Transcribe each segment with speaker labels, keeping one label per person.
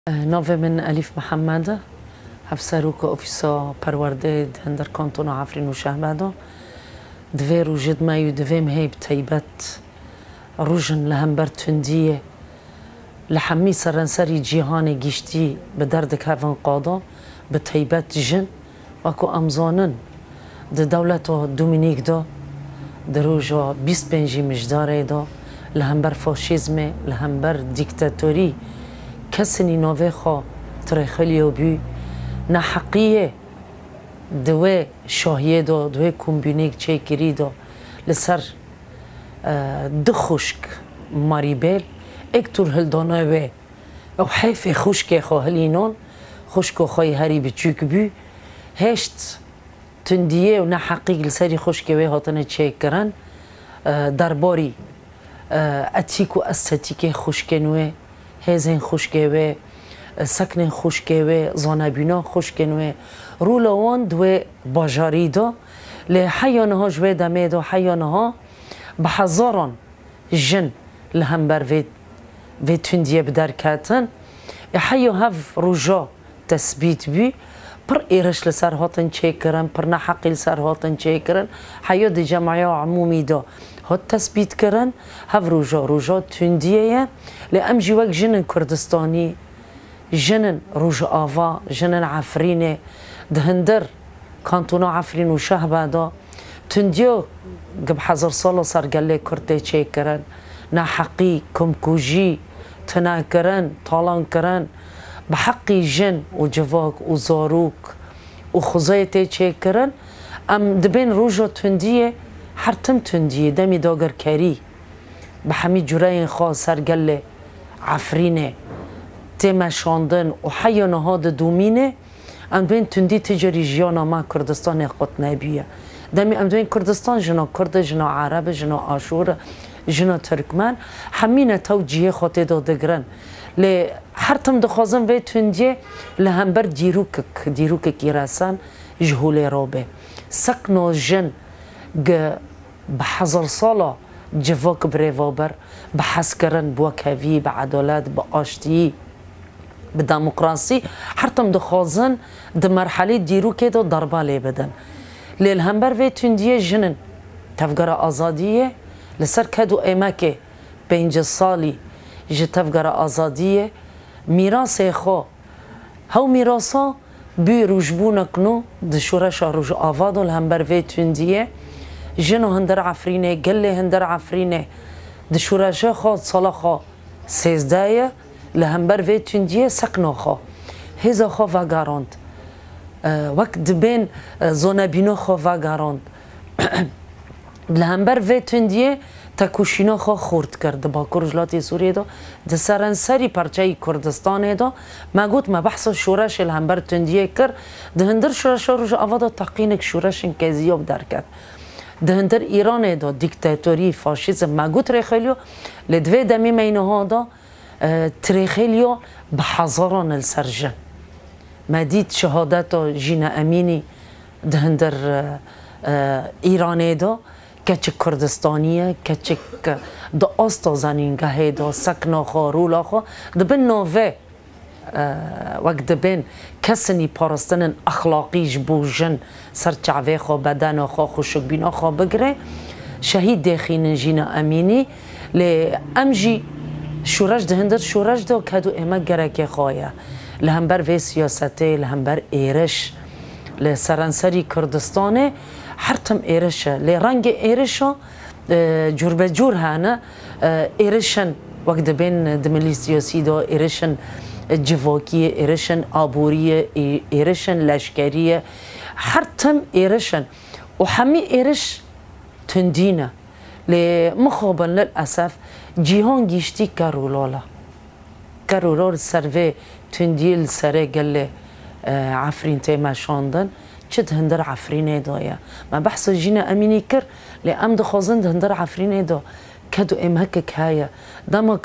Speaker 1: ناوه من أليف محمد هفسروك أوفيسا پرورده هندر كانتونا عفرين و شهبادو دوی روجد مايو دوی مهيب تيبت روجن لهمبر تندية لحمي سرنسري جيهان گيشتي بدردك هفن قادا بتيبت جن وكو أمزانن ده دولة دومينيك دا ده روجا 25 مجداره دا لهمبر فاشيزم لهمبر ديكتاتوري کسی نوه خوا ترخیلیو بی نحقیه دوه شاهیه دا دوه کمبینیک چه کری دا لسر دخوشک ماریبل اکتور هلدانه و او حیف خوشک خواه هلینان خوشک خواه هری بچوک بی هشت تندیه و نحقیق لسری خوشک و هاتنه چه کرن درباری اتیک و استاتیک خوشک نوه هزین خوشگه و سکن خوشگه و زانبینا خوشگه و رولوان دو باجاری دا لحیانه ها جوه دمه دا حیانه ها به هزاران جن لهمبر و تندیه بدر کتن حیو هف روژا تثبیت بی پر ایرش لسر هاتن چه کرن پر نحقی لسر هاتن چه کرن حیو دی جمعی عمومی دا هات تثبیت کرن هف روژا تندیه لأم جوك جنن كردستاني جنن روج آوا جنن عفرينه دهندر كانتونا عفرين وشهبه دا تنديو قب حزر صالة صار قال لي كرتي چه کرن نحقي كمكوجي تنا کرن طالان کرن بحقي جن وجواك وزاروك وخزايتي چه کرن ام دبين روجا تنديه حرتم تنديه دمي داگر كري بحمي جراين خاص سر قال لي عفرینه تم شاندن و حیانه ها دومینه ام بین تندی تجاری جیانا ما کردستان قط نبیه دمی ام بین کردستان جنا کرد جنا عرب جنا آشور جنا ترکمن همینه توجیه خاطر دادگرن ل هر تم دخوازم و تندی لهمبر دیروکک ایرسان جهول رابه سکنو جن به هزار ساله جواک بریوابر بحث کردن با کوی به عدالت به آشتی به دموکراسی هر تم دخوازن د مرحله دیرو که دا ضربه لی بدن لیل همبر و تندیه جنن تفگر آزادیه لسر کدو ایمکه 5 سالی جه تفگر آزادیه میراث خو هاو میراثا بی روجبون کنو د شورش روج آوادو لهمبر و تندیه جنو هندر عفرینه گله هندر عفرینه دشورشه خود سالا خو 13 لهمبر و تندیه سکنو خو هزا خو وگاراند وقت دبین زونبینو خو وگاراند لهمبر و تندیه تکوشینا خو خورد کرد با کرجلاتی سوریه دا ده سرانسری پرچه کردستان دا مگوت ما بحث شورش لهمبر تندیه کرد ده هندر شورش روش آوادا تقینک شورش انکزیاب در کرد ده هندر ایران دا دیکتاتوری فاشیزم مگوت رخیلیو لدوی دمی مینه ها دا ترخیلیو به هزاران السرجن مدید شهادت جینا امینی ده هندر ایران دا کچک کردستانیه کچک دا آستا زنینگه دا سکنا خوا رولا خوا ده بین نوه وقت دبین کسانی پارستن اخلاقیش بوجن سر چعوه خوا بدن خوا خوشک بینا خوا بگره شهید دخین جینا امینی لی امجی شورش دهندر شورش دا کدو اما گرک خواهی لهمبر وی سیاسته لهمبر ایرش لی سرانسری کردستانه هر تم ایرشه لی رنگ ایرشا جور به جور هانه ایرشن وقت دبین دملی سیاسی دا ایرشن جواکی ایرشن آبوری ایرشن لشکری هر تم ایرشن و همه ایرش تندینه لمخابن للأسف جیهان گیشتی کرولال سروه تندیل سره گله عفرین تیمه شاندن چه هندر عفرینه دایه ما بحث جینا امینی کر لام دخوازن هندر عفرینه دا کدو امهکک هایه دما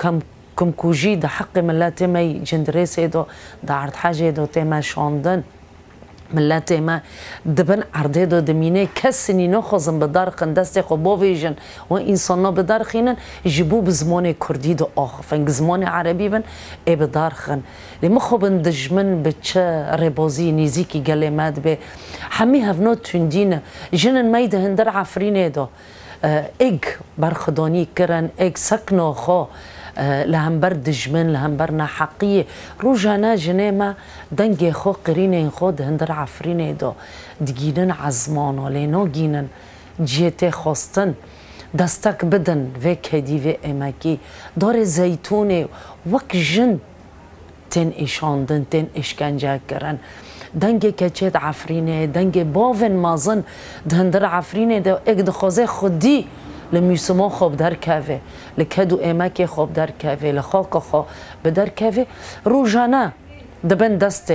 Speaker 1: کم کوجی ده حق ملت می جندریس دا عرض حاجه دا تیمه شاندن ملت ما دبن عرضه دو دمینه کسی نخوازم به درخن دست خو باویجن و انسان به درخینن جبو به زمان کردی دو آخفن زمان عربی بن ای به درخن لما خوبن دجمن به چه ربازی نیزیکی گلمت به همی هفنو تندین جنن میده هندر عفرینه دو اگ برخدانی کرن اگ سکنو خو لهمبر دجمن لهمبر نحقیه روزانه جنما دنگ خو قرینه خود هندر عفرینه دو دگینن عزمانو لینا گینن جیت خواستن دستک بدن و کدی و امکی دار زیتونه وک جن تن اشاندن تن اشکنجه کرن دنگ کچت عفرینه دنگ باون مازن دهندر عفرینه دو اگ دخوازه خودی لمیسما خوب در کهوه لکدو امک خوب در کهوه لخاک خو بدر کهوه روزانه دبن دست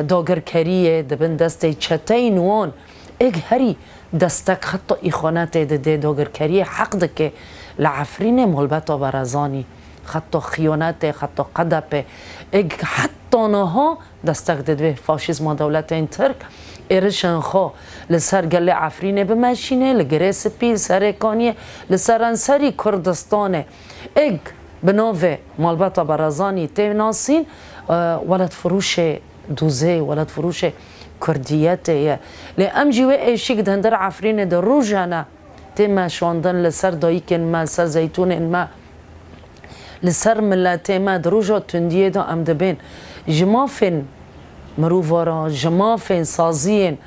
Speaker 1: داگرکریه دبن دست چتین وان اگ هری دستک حتی ایخانت ده داگرکریه حق ده که لعفرینه ملبتا برزانی حتی خیانت حتی قدپ اگ حتی نها دستک ده فاشیزم دولت این ترک ایرشن خو لسر گله عفرینه بمشینه لگریس پی سرکانیه لسر انسری کردستانه اگ بناوه مالبتا برزانی تیناسین ولد فروش دوزه ولد فروش کردیته لی ام جیوه ایشیک دهندر عفرینه در روزانه تیمه شواندن لسر دایکن ما لسر زیتون ما لسر ملت ما در روزا تندیه دا ام دبین جمافن مرووارا جمافن سازین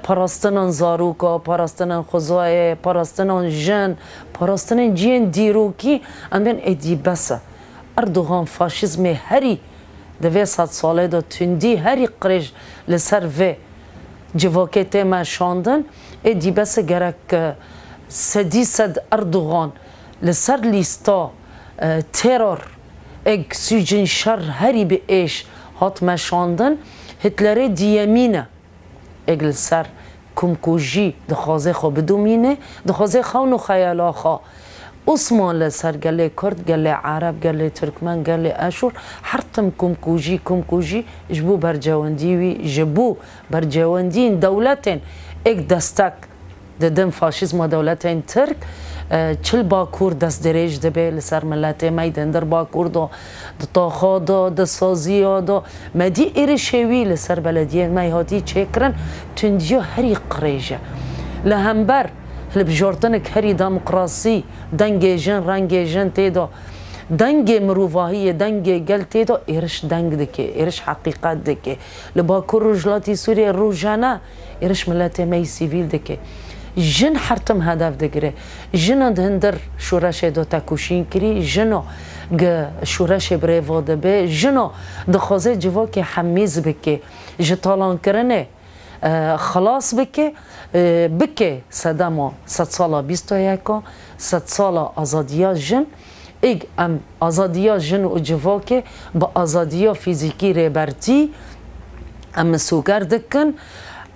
Speaker 1: پاراستنان زاروکا پاراستنان خوزای پاراستنان جن پاراستنان جین دیروکی ام بین ایدی بسه اردوغان فاشیزم هری دوی 100 ساله دا تندی هری قریش لسر و جواکت ما شاندن ایدی بسه گرک صد اردوغان لسر لیستا ترور اگ سوجن شر هری به ایش هات مشاندن هتلره دیمینه اگل سر کمکوژی دخوازه خو بدومینه دخوازه خونو خیالا خو عثمان لسر گله کرد گله عرب گله ترکمن گله اشور هرتم کمکوژی جبو برجواندی وی جبو برجواندین دولتن اگ دستک ددم فاشیزم دولتن ترک چل باکور دست دریج دبه لسر ملت میدن در باکور دا تاخا دا سازی دا مدی ایره شوی لسر بلدیه میهاتی چه کرن تندیا هری قریجه لهمبر لبجارتنک هری دموکراسی دنگ جن رنگ جن تیدا دنگ مروواهی دنگ گل تیدا ایرش دنگ دکه ایرش حقیقت دکه لباکور رجلاتی سوریه روزانه ایرش ملت می سیویل دکه جن حرتم هدف دگره جن دهندر شورش دو تکوشین کری جنو شورش بریواده به جنو دخوازه جوا که حمیز بکه جتالان کرنه خلاص بکه صدما 100 سالا 21 100 سالا آزادیا جن ایگ ام آزادیا جن و جوا که با آزادیا فیزیکی ریبرتی ام سوگر دکن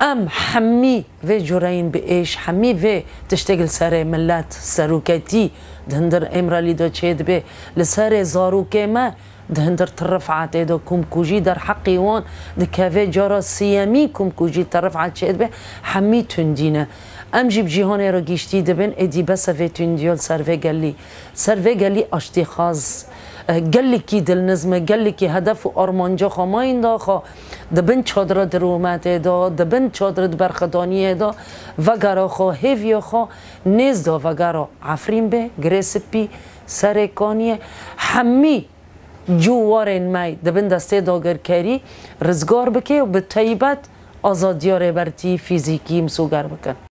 Speaker 1: ام حمی و جرین به ایش حمی و تشتغل سر ملت سروکتی دهندر امرالی دا چید به لسر زاروکه ما دهندر ترفعت دا کمکوژی در حقی وان دکوه جارا سیامی کمکوژی ترفعت چید به حمی تندینه ام جیب جیهان را گیشتی دبن ادی بس و تندیال سروه گلی اشتی خاز گلی کی دل نظمه گلی کی هدف و آرمانجا خماین دا خوا دبن چادر درومت دا دبن چادر برخدانی دا وگرا خوا هیویا خوا نیز دا وگرا عفرین به گریسپی سرکانیه همی جوارن می دبن دسته داگر کری رزگار بکه و به طیبت آزادیار برتی فیزیکی مسوگر بکن